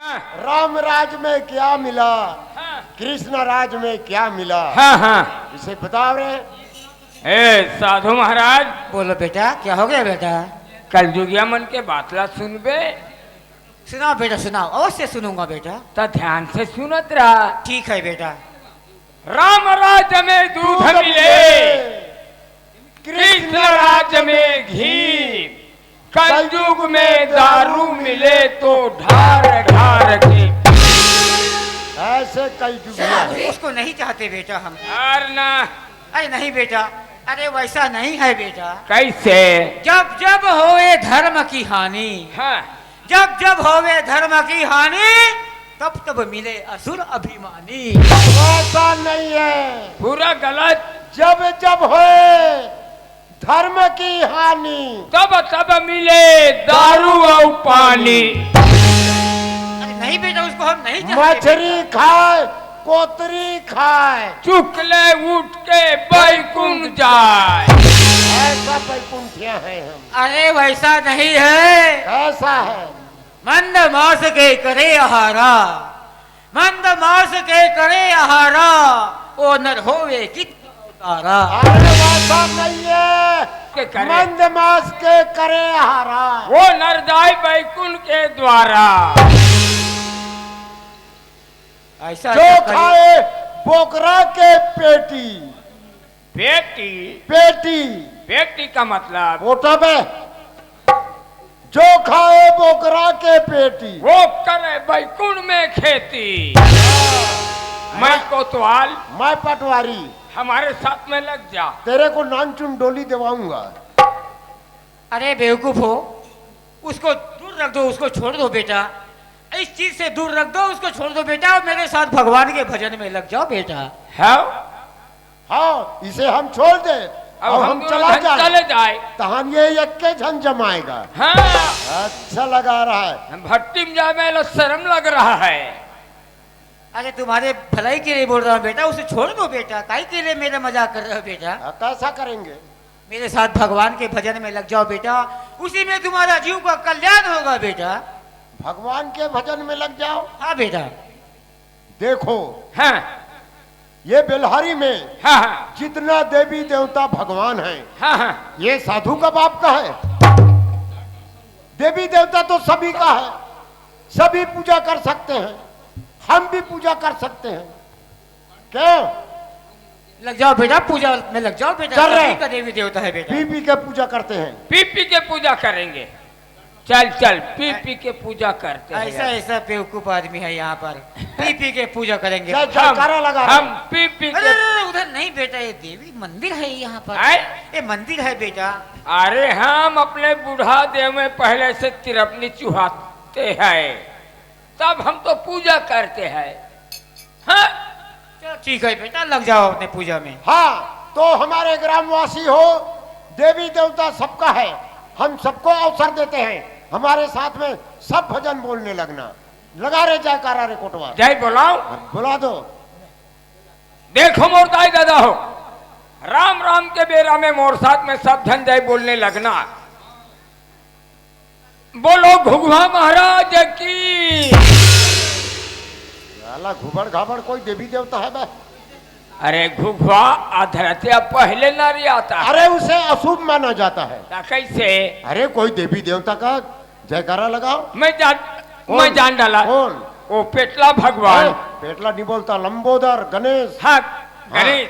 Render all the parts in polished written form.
राम राज में क्या मिला, कृष्ण राज में क्या मिला। हाँ हाँ इसे बताओ रे। ए साधु महाराज, बोलो बेटा, क्या हो गया बेटा? कल जुगिया मन के बातला सुनबे। सुनाओ बेटा, सुनाओ, अवश्य सुनूंगा बेटा। तो ध्यान से सुनत रहा। ठीक है बेटा। राम राज में दूध मिले, कृष्ण राज में घी, कलयुग में दारू मिले तो ढार ढार के। ऐसे कल जुगिया उसको नहीं चाहते बेटा हम। और ना। अरे नहीं बेटा, अरे वैसा नहीं है बेटा। कैसे? जब जब होए धर्म की हानि, हाँ। जब जब होवे धर्म की हानि, तब तब मिले असुर अभिमानी। ऐसा नहीं है, पूरा गलत। जब जब होए धर्म की हानि, तब तब मिले दारू और पानी। अरे नहीं बेटा, उसको हम नहीं चाहते। मछली खाए कोतरी खाए, चुकले उठ के बैकुंठ जाए। ऐसा बैकुंठिया है हम। अरे वैसा नहीं है। ऐसा है। मंद मास के करे आहारा, मंद मास के करे आहारा, ओ नर होवे कितना उतारा। अरे वैसा नहीं है, के करे। मंद मास के करे हारा। वो नरदाई बैकुंठ के द्वारा। ऐसा जो खाए बोकरा के पेटी, बेटी। पेटी बेटी का मतलब बोटा में, जो खाए बोकरा के पेटी, वो करे बैकुंठ में खेती। मैं कोतवाल, मैं पटवारी, हमारे साथ में लग जा। तेरे को नान चुन डोली दिवाऊंगा। अरे बेवकूफ हो, उसको दूर रख दो, उसको छोड़ दो बेटा। इस चीज से दूर रख दो, उसको छोड़ दो बेटा, और मेरे साथ भगवान के भजन में लग जाओ बेटा। है? हाँ, इसे हम छोड़ दे अब हम चले जाए तो हम ये एक के झन जमाएगा। हाँ। अच्छा लगा रहा है। हम भट्टी में जाए में शर्म लग रहा है। अरे तुम्हारे भलाई के लिए बोल रहा हूँ बेटा, उसे छोड़ दो बेटा। काहे के लिए मेरा मजाक कर रहे हो बेटा? कैसा करेंगे? मेरे साथ भगवान के भजन में लग जाओ बेटा, उसी में तुम्हारा जीव का कल्याण होगा बेटा। भगवान के भजन में लग जाओ। हाँ बेटा। देखो, हाँ ये बेलहारी में हाँ हाँ जितना देवी देवता भगवान हैं, हाँ हाँ। ये साधु का बाप का है। देवी देवता तो सभी का है, सभी पूजा कर सकते हैं, हम भी पूजा कर सकते हैं। क्यों? लग जाओ बेटा, पूजा में लग जाओ बेटा। कर रहे। सभी का देवी देवता है बेटा। पी के पूजा करते हैं। पी के पूजा करेंगे। चल चल पी के पूजा करते हैं। ऐसा ऐसा बेवकूफ आदमी है यहाँ पर, पी के पूजा करेंगे। जय जयकारा लगा रहे। हम पी अरे के। अरे, उधर नहीं बेटा, ये देवी मंदिर है यहाँ पर। आए? ये मंदिर है बेटा। अरे हम अपने बूढ़ा देव में पहले से तिरपनी चुहाते हैं, तब हम तो पूजा करते हैं। हाँ? चलो ठीक है बेटा, लग जाओ अपने पूजा में। हाँ, तो हमारे ग्रामवासी हो, देवी देवता सबका है, हम सबको अवसर देते हैं। हमारे साथ में सब भजन बोलने लगना। लगा रे जयकारा रे कोटवा। जय बोलाओ। बुला दो। देखो मोर दाई दादा हो, राम राम के बेरा में मोर साथ में सब जन जय बोलने लगना। बोलो घुघुआ महाराज की। साला घुबड़ घाबड़ कोई देवी देवता है बे? अरे घुघुआ अधरतिया पहले नारी आता है। अरे उसे अशुभ माना जाता है। कैसे? अरे कोई देवी देवता का जयकारा लगाओ। मैं जान डाला। कौन? वो पेटला भगवान। पेटला नहीं बोलता, लंबोदर गणेश। हाँ गणेश।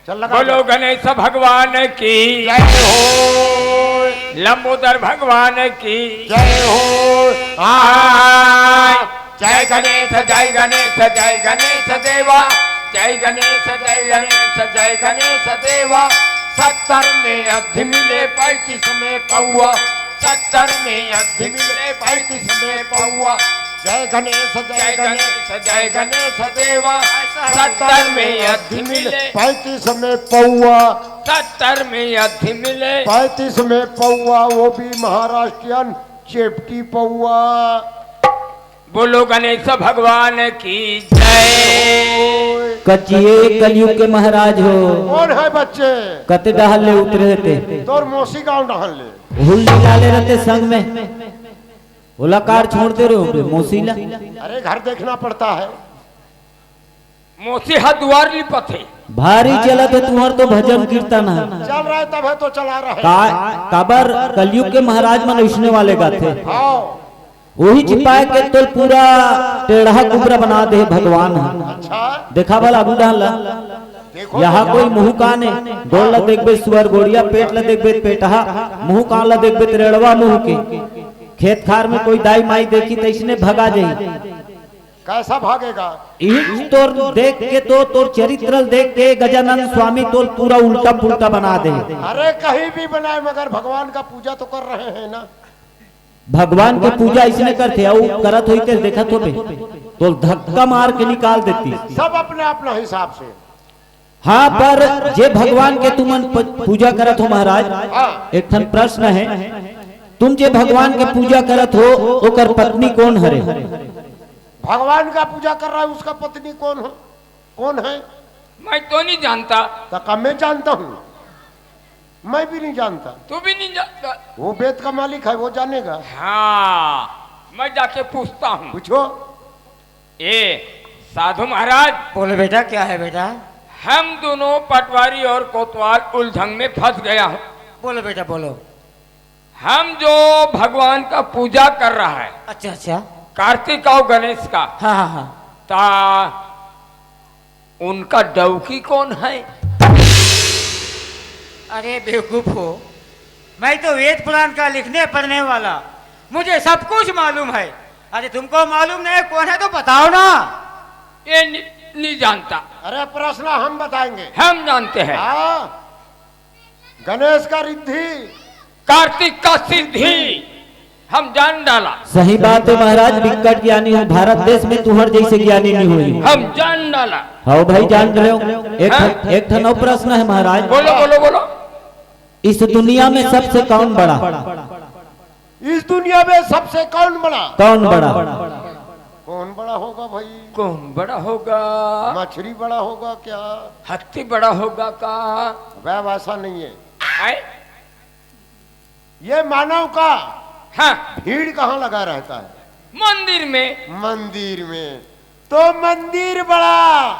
चल लगा। बोलो गणेश भगवान की जय हो। लंबोदर भगवान की जय हो। जय गणेश जय गणेश जय गणेश देवा, जय गणेश जय गणेश जय गणेश देवा। 70 में अधि मिले 35 में पौआ, 70 में अधि मिले 35 में पौआ। जय गणेश जय गणेश जय गणेश देवा। 70 में अधि मिले 35 में पौआ, 70 में अधि मिले 35 में पौआ, वो भी महाराष्ट्रियन चेपटी पौआ। बोलो गणेश भगवान की जय। कचिए कलयुग के महाराज हो। कौन है बच्चे? कत डहले उतरे थे, तोर मौसी गाँव डहन ले। हुल्ली डाले रहते संग में। ओलाकार छोड़ दे रहे हो मोसीला। अरे घर देखना पड़ता है। मोसी हदुआर लिपथे भारी चला तो तुम्हार तो भजन कीर्तन है। चल रहा है तब है तो चला रहे। काबर कलयुग के महाराज मन उठने वाले गाथे, हाँ वही छिपाए के तो पूरा टेढ़ा कुबरा बना दे भगवान है। अच्छा देखा भला अगू डाला देखो यहाँ तो कोई यहाँ। मुंह काने गोड़ ला देखबे सुअर गोड़िया, पेट ला देखबे पेटहा, मुंह कान ला देखबे त्रेड़वा मुंह के। खेत खार में कोई दाई माई देखी तो इसने भगा जाई। कैसा भागेगा? इस तोर देख के तो तोर चरित्र देख के गजानंद स्वामी तो पूरा उल्टा पुल्टा बना दे। अरे कहीं भी बनाए मगर भगवान का पूजा तो कर रहे हैं ना। भगवान की पूजा इसने करते और करत होते देखा तो धक्का मार के निकाल देती। सब अपने अपना हिसाब से। हाँ पर जे भगवान के तुमन पूजा करत हो महाराज, हाँ। एक ठन प्रश्न है, तुम जे भगवान के पूजा करत हो ओकर पत्नी कौन हरे? भगवान का पूजा कर रहा है उसका पत्नी कौन हो? कौन है? मैं तो नहीं जानता। तो कब मैं जानता हूँ? मैं भी नहीं जानता। तू भी नहीं जानता? वो वेद का मालिक है, वो जानेगा। हाँ मैं जाके पूछता हूँ। पूछो। ए साधु महाराज, बोलो बेटा, क्या है बेटा? हम दोनों पटवारी और कोतवाल उलझन में फंस गया हूँ। बोलो बेटा बोलो। हम जो भगवान का पूजा कर रहा है, अच्छा अच्छा, कार्तिक और गणेश का, हाँ हाँ हाँ, ता उनका डौकी कौन है? अरे बेवकूफ हो, मैं तो वेद पुराण का लिखने पढ़ने वाला, मुझे सब कुछ मालूम है। अरे तुमको मालूम नहीं कौन है तो बताओ ना। ये नहीं जानता। अरे प्रश्न हम बताएंगे। हम जानते हैं। हाँ गणेश का रिद्धि, कार्तिक का सिद्धि हम जान डाला। सही बात है महाराज, विकट ज्ञानी हो भारत देश में, तुहर जैसे ज्ञानी नहीं हुई। हम जान डाला। हाँ भाई जान रहे हो। एक ठन और प्रश्न है महाराज, बोलो बोलो बोलो। इस दुनिया में सबसे कौन बड़ा? इस दुनिया में सबसे कौन बड़ा? कौन बड़ा? कौन बड़ा होगा भाई? कौन बड़ा होगा? मछली बड़ा होगा क्या? हाथी बड़ा होगा का? वह वैसा नहीं है। आए? ये मानव का हाँ भीड़ कहाँ लगा रहता है? मंदिर में। मंदिर में। तो मंदिर बड़ा।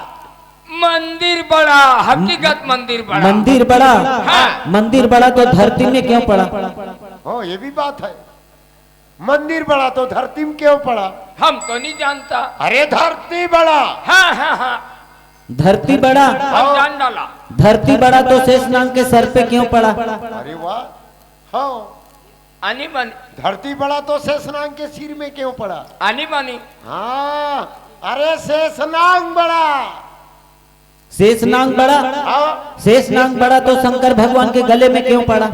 मंदिर बड़ा, हकीकत मंदिर बड़ा। मंदिर बड़ा? हाँ। मंदिर बड़ा तो धरती में क्यों पड़ा? हो ये भी बात है। मंदिर बड़ा तो धरती में क्यों पड़ा? हम तो नहीं जानता। अरे धरती बड़ा। हाँ हाँ हाँ धरती बड़ा? हम जान डाला। धरती बड़ा तो शेषनाग के सर पे क्यों पड़ा? अरे वाह। हाँ आनी बानी। धरती बड़ा तो शेषनाग के सिर में क्यों पड़ा? आनी बानी। हाँ अरे शेषनाग बड़ा। शेषनाग बड़ा? हाँ शेषनाग बड़ा तो शंकर भगवान के गले में क्यों पड़ा?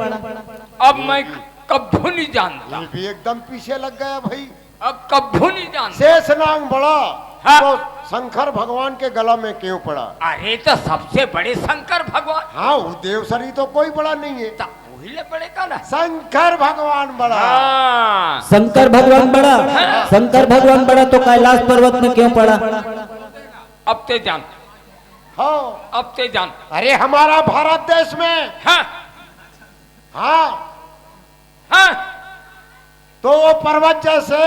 अब मैं कब्बू नहीं जानता। ये भी एकदम पीछे लग गया भाई। अब कब्बू नहीं जानता। शेषनाग बड़ा हाँ। तो शंकर भगवान के गला में क्यों पड़ा? अरे तो सबसे बड़े शंकर भगवान। हाँ वो देवसरी तो कोई बड़ा नहीं है। तो वही ले पड़ेगा ना। शंकर भगवान बड़ा। हाँ शंकर भगवान बड़ा? शंकर भगवान बड़ा तो कैलाश पर्वत में क्यों पड़ा? अब ते जान। हाँ अब ते जान। अरे हमारा भारत देश में हाँ हाँ हाँ तो वो पर्वत जैसे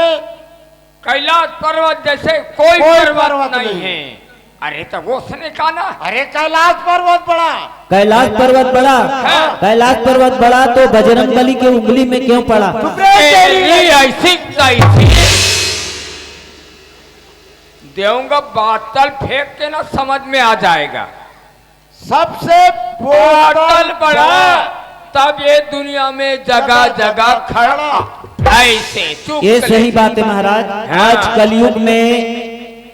कैलाश पर्वत जैसे कोई कोई पर्वत पर्वत नहीं नहीं। है। अरे तो वो उसने कहा ना। अरे कैलाश पर्वत बड़ा। कैलाश पर्वत बड़ा? हाँ। कैलाश पर्वत बड़ा तो बजरंगबली के उंगली में क्यों पड़ा? तेरी ऐसी तैसी देऊंगा, बातल फेंक के ना समझ में आ जाएगा। सबसे बातल बड़ा तब ये दुनिया में जगह जगह खड़ा। ऐसे चुप ये कर सही ले। बात है महाराज। आज कलयुग में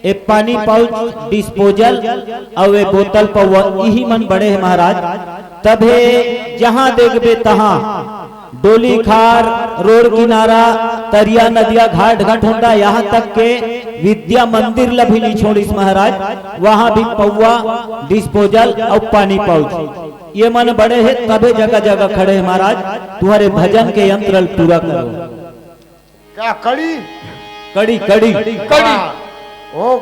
एक पानी पाउच डिस्पोजल और एक बोतल पर यही मन बड़े है महाराज। तबे जहां देखबे तहां डोली खार, रोड किनारा, तरिया, नदिया, घाट घाट होता, यहाँ तक के विद्या मंदिर लभी नहीं छोड़ीस महाराज। वहां भी पौवा, डिस्पोजल और पानी पाउच ये मन बड़े है, तबे जगह जगह खड़े है महाराज। तुम्हारे भजन के यंत्र पूरा करो। क्या कड़ी? कड़ी कड़ी कड़ी। हाँ, वो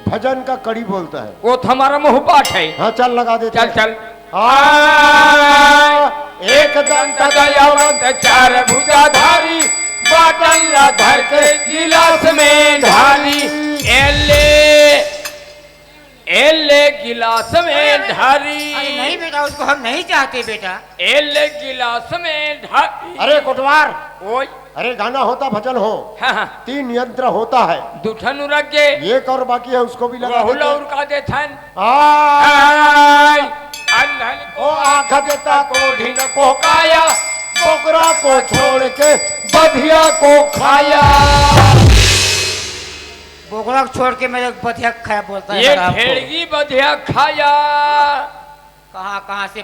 भजन का कड़ी बोलता है। वो तो हमारा मुंह पाठ है। हाँ चल लगा देते चल चल। एक दंत दयावंत चार भुजाधारी, बाटल धर के गिलास में ढारी। अरे नहीं बेटा, उसको हम नहीं चाहते बेटा। एले गिलास में ढारी। अरे कोटवार, ओय अरे गाना होता भजन हो, हाँ हाँ 3 यंत्र होता है, दुठन रख गे एक और बाकी है उसको भी लगा बहुला देते। उड़का दे थन आय, अन्हन ओ आँख देता को ढीन को काया, बोकरा को छोड़ के बधिया को खाया। बोकरा को छोड़ के मेरे बधिया खाया बोलता है ये बड़ा आपको। भेड़गी बधिया खाया। कहाँ कहाँ से